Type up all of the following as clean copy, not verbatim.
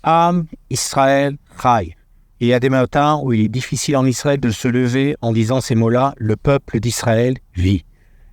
Am Israël Chai. Il y a des matins où il est difficile en Israël de se lever en disant ces mots-là, le peuple d'Israël vit.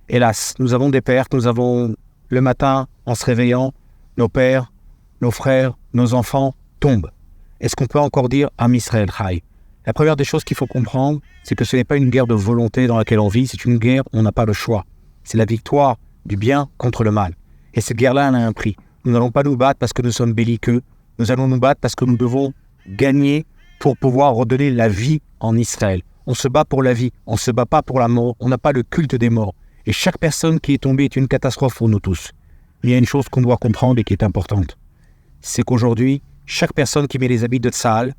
Hélas, nous avons des pertes, nous avons le matin, en se réveillant, nos pères, nos frères, nos enfants tombent. Est-ce qu'on peut encore dire Am Israël Chai? La première des choses qu'il faut comprendre, c'est que ce n'est pas une guerre de volonté dans laquelle on vit, c'est une guerre où on n'a pas le choix. C'est la victoire du bien contre le mal. Et cette guerre-là, elle a un prix. Nous n'allons pas nous battre parce que nous sommes belliqueux. Nous allons nous battre parce que nous devons gagner pour pouvoir redonner la vie en Israël. On se bat pour la vie, on ne se bat pas pour la mort. On n'a pas le culte des morts. Et chaque personne qui est tombée est une catastrophe pour nous tous. Il y a une chose qu'on doit comprendre et qui est importante. C'est qu'aujourd'hui, chaque personne qui met les habits de Tsahal,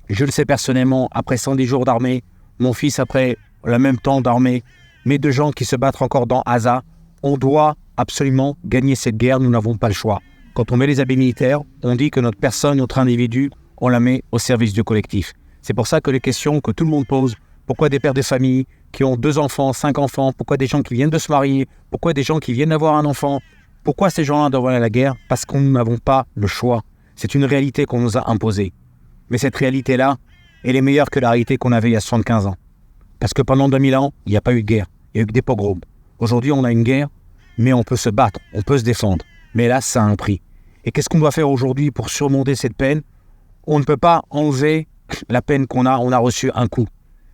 je le sais personnellement, après 110 jours d'armée, mon fils après le même temps d'armée, mes deux gens qui se battent encore dans Gaza, on doit absolument gagner cette guerre, nous n'avons pas le choix. Quand on met les habits militaires, on dit que notre personne, notre individu, on la met au service du collectif. C'est pour ça que les questions que tout le monde pose, pourquoi des pères de famille qui ont 2 enfants, 5 enfants, pourquoi des gens qui viennent de se marier, pourquoi des gens qui viennent d'avoir un enfant, pourquoi ces gens-là doivent aller à la guerre? Parce que nous n'avons pas le choix. C'est une réalité qu'on nous a imposée. Mais cette réalité-là, elle est meilleure que la réalité qu'on avait il y a 75 ans. Parce que pendant 2000 ans, il n'y a pas eu de guerre. Il y a eu que des pogroms. Aujourd'hui, on a une guerre, mais on peut se battre, on peut se défendre. Mais là, ça a un prix. Et qu'est-ce qu'on doit faire aujourd'hui pour surmonter cette peine? On ne peut pas enlever la peine qu'on a. On a reçu un coup.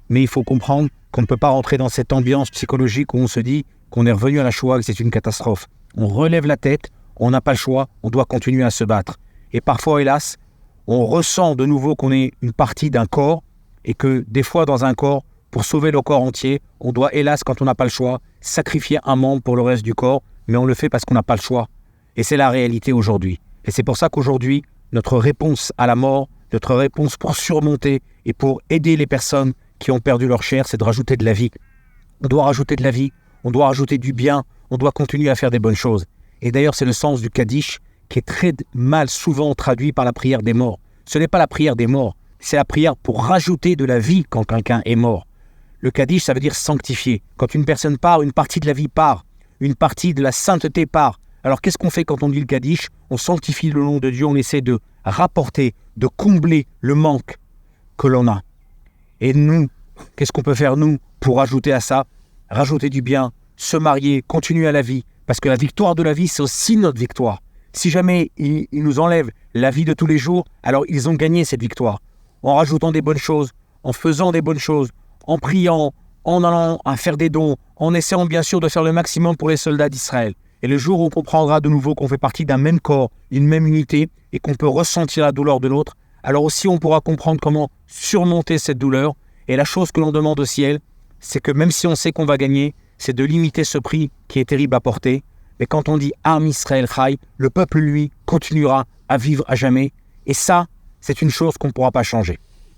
Mais il faut comprendre qu'on ne peut pas rentrer dans cette ambiance psychologique où on se dit qu'on est revenu à la Shoah et que c'est une catastrophe. On relève la tête, on n'a pas le choix, on doit continuer à se battre. Et parfois, hélas, on ressent de nouveau qu'on est une partie d'un corps et que des fois dans un corps, pour sauver le corps entier, on doit hélas, quand on n'a pas le choix, sacrifier un membre pour le reste du corps, mais on le fait parce qu'on n'a pas le choix. Et c'est la réalité aujourd'hui. Et c'est pour ça qu'aujourd'hui, notre réponse à la mort, notre réponse pour surmonter et pour aider les personnes qui ont perdu leur chair, c'est de rajouter de la vie. On doit rajouter de la vie, on doit rajouter du bien, on doit continuer à faire des bonnes choses. Et d'ailleurs, c'est le sens du Kaddish qui est très mal souvent traduit par la prière des morts. Ce n'est pas la prière des morts, c'est la prière pour rajouter de la vie quand quelqu'un est mort. Le Kaddish, ça veut dire sanctifier. Quand une personne part, une partie de la vie part, une partie de la sainteté part. Alors qu'est-ce qu'on fait quand on dit le Kaddish? On sanctifie le nom de Dieu, on essaie de rapporter, de combler le manque que l'on a. Et nous, qu'est-ce qu'on peut faire nous pour rajouter à ça? Rajouter du bien, se marier, continuer à la vie. Parce que la victoire de la vie, c'est aussi notre victoire. Si jamais ils nous enlèvent la vie de tous les jours, alors ils ont gagné cette victoire. En rajoutant des bonnes choses, en faisant des bonnes choses, en priant, en allant à faire des dons, en essayant bien sûr de faire le maximum pour les soldats d'Israël. Et le jour où on comprendra de nouveau qu'on fait partie d'un même corps, d'une même unité, et qu'on peut ressentir la douleur de l'autre, alors aussi on pourra comprendre comment surmonter cette douleur. Et la chose que l'on demande au ciel, c'est que même si on sait qu'on va gagner, c'est de limiter ce prix qui est terrible à porter. Mais quand on dit « Am Israël Chai », le peuple, lui, continuera à vivre à jamais. Et ça, c'est une chose qu'on ne pourra pas changer.